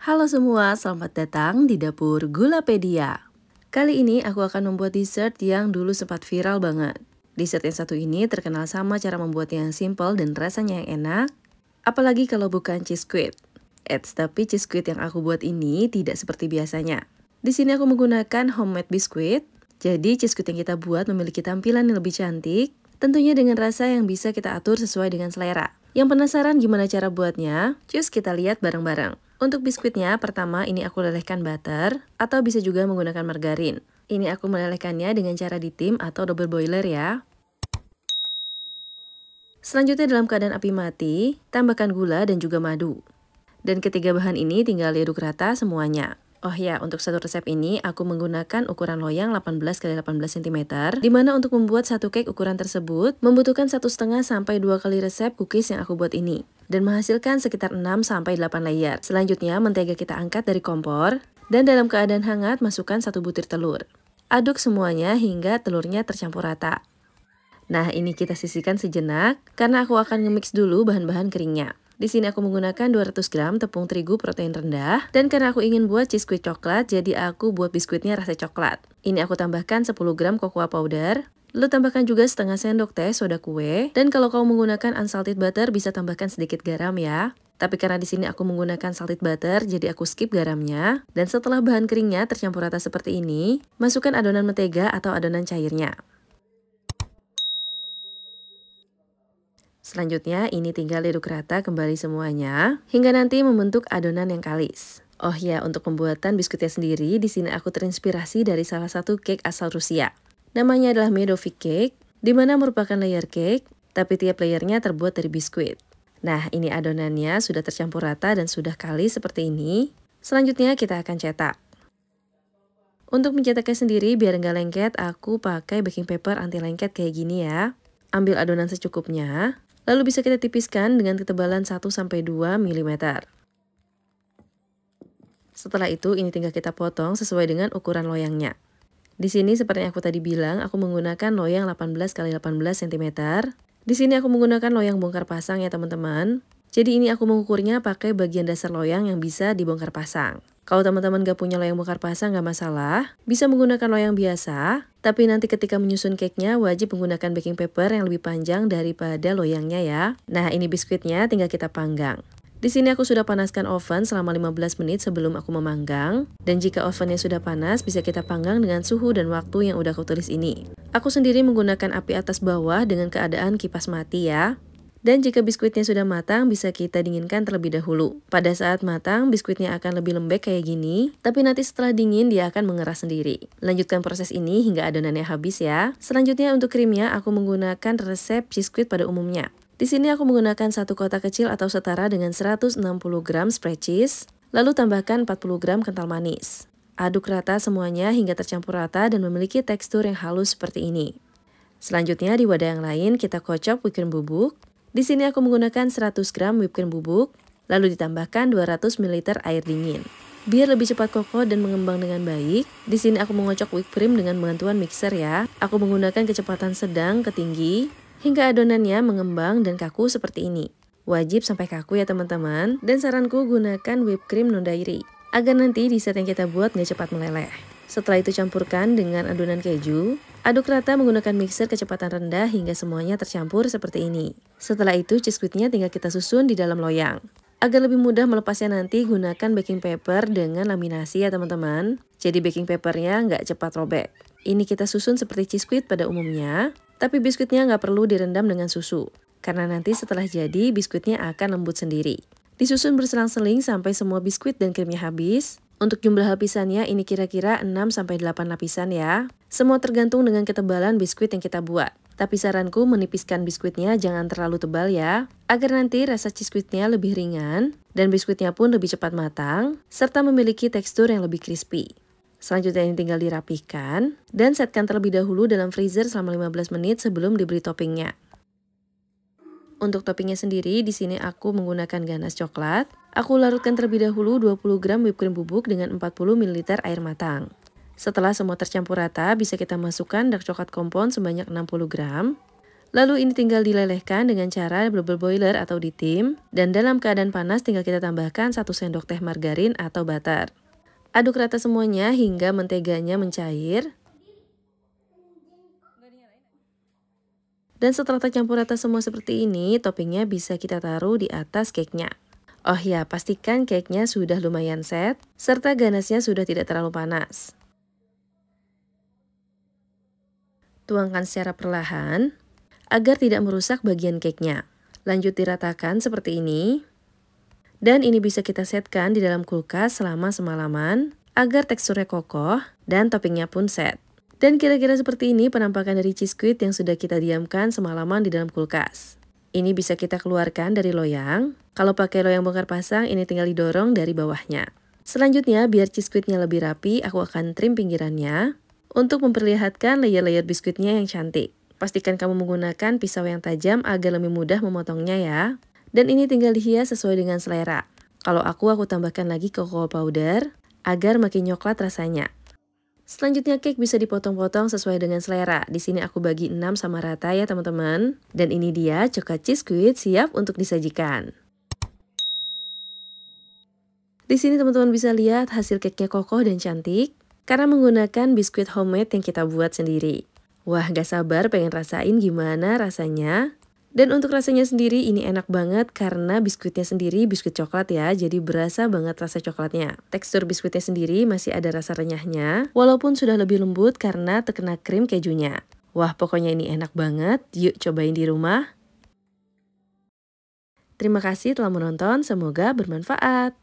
Halo semua, selamat datang di Dapur Gulapedia. Kali ini aku akan membuat dessert yang dulu sempat viral banget. Dessert yang satu ini terkenal sama cara membuatnya yang simple dan rasanya yang enak, apalagi kalau bukan cheese squid. Tapi cheese squid yang aku buat ini tidak seperti biasanya. Di sini aku menggunakan homemade biskuit, jadi cheese squid yang kita buat memiliki tampilan yang lebih cantik, tentunya dengan rasa yang bisa kita atur sesuai dengan selera. Yang penasaran gimana cara buatnya? Cus kita lihat bareng-bareng. Untuk biskuitnya, pertama ini aku lelehkan butter, atau bisa juga menggunakan margarin. Ini aku melelehkannya dengan cara ditim atau double boiler ya. Selanjutnya dalam keadaan api mati, tambahkan gula dan juga madu. Dan ketiga bahan ini tinggal diaduk rata semuanya. Oh ya, untuk satu resep ini aku menggunakan ukuran loyang 18 x 18 cm, dimana untuk membuat satu cake ukuran tersebut membutuhkan 1,5 sampai 2 kali resep cookies yang aku buat ini, dan menghasilkan sekitar 6 sampai 8 layer. Selanjutnya mentega kita angkat dari kompor, dan dalam keadaan hangat masukkan 1 butir telur. Aduk semuanya hingga telurnya tercampur rata. Nah, ini kita sisihkan sejenak karena aku akan nge-mix dulu bahan-bahan keringnya. Di sini aku menggunakan 200 gram tepung terigu protein rendah, dan karena aku ingin buat cheese squid coklat, jadi aku buat biskuitnya rasa coklat. Ini aku tambahkan 10 gram cocoa powder, lalu tambahkan juga setengah sendok teh soda kue, dan kalau kamu menggunakan unsalted butter bisa tambahkan sedikit garam ya. Tapi karena di sini aku menggunakan salted butter, jadi aku skip garamnya. Dan setelah bahan keringnya tercampur rata seperti ini, masukkan adonan mentega atau adonan cairnya. Selanjutnya ini tinggal diaduk rata kembali semuanya hingga nanti membentuk adonan yang kalis. Oh ya, untuk pembuatan biskuitnya sendiri di sini aku terinspirasi dari salah satu cake asal Rusia. Namanya adalah Medovik cake, di mana merupakan layer cake, tapi tiap layernya terbuat dari biskuit. Nah, ini adonannya sudah tercampur rata dan sudah kalis seperti ini. Selanjutnya kita akan cetak. Untuk mencetaknya sendiri biar nggak lengket, aku pakai baking paper anti lengket kayak gini ya. Ambil adonan secukupnya. Lalu bisa kita tipiskan dengan ketebalan 1-2 mm. Setelah itu ini tinggal kita potong sesuai dengan ukuran loyangnya. Di sini seperti yang aku tadi bilang, aku menggunakan loyang 18 x 18 cm. Di sini aku menggunakan loyang bongkar pasang ya teman-teman. Jadi ini aku mengukurnya pakai bagian dasar loyang yang bisa dibongkar pasang. Kalau teman-teman gak punya loyang bongkar pasang gak masalah, bisa menggunakan loyang biasa, tapi nanti ketika menyusun cake-nya wajib menggunakan baking paper yang lebih panjang daripada loyangnya ya. Nah, ini biskuitnya tinggal kita panggang. Di sini aku sudah panaskan oven selama 15 menit sebelum aku memanggang, dan jika ovennya sudah panas bisa kita panggang dengan suhu dan waktu yang udah aku tulis ini. Aku sendiri menggunakan api atas bawah dengan keadaan kipas mati ya. Dan jika biskuitnya sudah matang, bisa kita dinginkan terlebih dahulu. Pada saat matang, biskuitnya akan lebih lembek kayak gini, tapi nanti setelah dingin dia akan mengeras sendiri. Lanjutkan proses ini hingga adonannya habis ya. Selanjutnya untuk krimnya, aku menggunakan resep cheese squid pada umumnya. Di sini aku menggunakan 1 kotak kecil atau setara dengan 160 gram spread cheese, lalu tambahkan 40 gram kental manis. Aduk rata semuanya hingga tercampur rata dan memiliki tekstur yang halus seperti ini. Selanjutnya di wadah yang lain kita kocok whipped cream bubuk. Di sini aku menggunakan 100 gram whipped cream bubuk, lalu ditambahkan 200 ml air dingin. Biar lebih cepat kokoh dan mengembang dengan baik, di sini aku mengocok whipped cream dengan bantuan mixer ya. Aku menggunakan kecepatan sedang ke tinggi, hingga adonannya mengembang dan kaku seperti ini. Wajib sampai kaku ya teman-teman, dan saranku gunakan whipped cream non-dairy, agar nanti dessert yang kita buat nggak cepat meleleh. Setelah itu campurkan dengan adonan keju. Aduk rata menggunakan mixer kecepatan rendah hingga semuanya tercampur seperti ini. Setelah itu cheese squidnya tinggal kita susun di dalam loyang. Agar lebih mudah melepasnya nanti gunakan baking paper dengan laminasi ya teman-teman. Jadi baking papernya nggak cepat robek. Ini kita susun seperti cheese squid pada umumnya. Tapi biskuitnya nggak perlu direndam dengan susu. Karena nanti setelah jadi biskuitnya akan lembut sendiri. Disusun berselang-seling sampai semua biskuit dan krimnya habis. Untuk jumlah lapisannya ini kira-kira 6-8 lapisan ya. Semua tergantung dengan ketebalan biskuit yang kita buat. Tapi saranku menipiskan biskuitnya jangan terlalu tebal ya. Agar nanti rasa cheese squidnya lebih ringan dan biskuitnya pun lebih cepat matang. Serta memiliki tekstur yang lebih crispy. Selanjutnya ini tinggal dirapihkan dan setkan terlebih dahulu dalam freezer selama 15 menit sebelum diberi toppingnya. Untuk toppingnya sendiri, di sini aku menggunakan ganas coklat. Aku larutkan terlebih dahulu 20 gram whipped cream bubuk dengan 40 ml air matang. Setelah semua tercampur rata, bisa kita masukkan dark coklat kompon sebanyak 60 gram. Lalu ini tinggal dilelehkan dengan cara double boiler atau ditim, dan dalam keadaan panas tinggal kita tambahkan 1 sendok teh margarin atau butter. Aduk rata semuanya hingga menteganya mencair. Dan setelah tercampur rata semua seperti ini, toppingnya bisa kita taruh di atas cake-nya. Oh ya, pastikan cake-nya sudah lumayan set, serta ganasnya sudah tidak terlalu panas. Tuangkan secara perlahan, agar tidak merusak bagian cake-nya. Lanjut diratakan seperti ini. Dan ini bisa kita setkan di dalam kulkas selama semalaman, agar teksturnya kokoh dan toppingnya pun set. Dan kira-kira seperti ini penampakan dari cheese squid yang sudah kita diamkan semalaman di dalam kulkas. Ini bisa kita keluarkan dari loyang. Kalau pakai loyang bongkar pasang, ini tinggal didorong dari bawahnya. Selanjutnya, biar cheese squidnya lebih rapi, aku akan trim pinggirannya untuk memperlihatkan layer-layer biskuitnya yang cantik. Pastikan kamu menggunakan pisau yang tajam agar lebih mudah memotongnya ya. Dan ini tinggal dihias sesuai dengan selera. Kalau aku tambahkan lagi cocoa powder agar makin coklat rasanya. Selanjutnya cake bisa dipotong-potong sesuai dengan selera. Di sini aku bagi 6 sama rata ya teman-teman. Dan ini dia coklat cheese squid siap untuk disajikan. Di sini teman-teman bisa lihat hasil cake-nya kokoh dan cantik karena menggunakan biskuit homemade yang kita buat sendiri. Wah, gak sabar pengen rasain gimana rasanya. Dan untuk rasanya sendiri ini enak banget karena biskuitnya sendiri biskuit coklat ya, jadi berasa banget rasa coklatnya. Tekstur biskuitnya sendiri masih ada rasa renyahnya, walaupun sudah lebih lembut karena terkena krim kejunya. Wah, pokoknya ini enak banget, yuk cobain di rumah. Terima kasih telah menonton, semoga bermanfaat.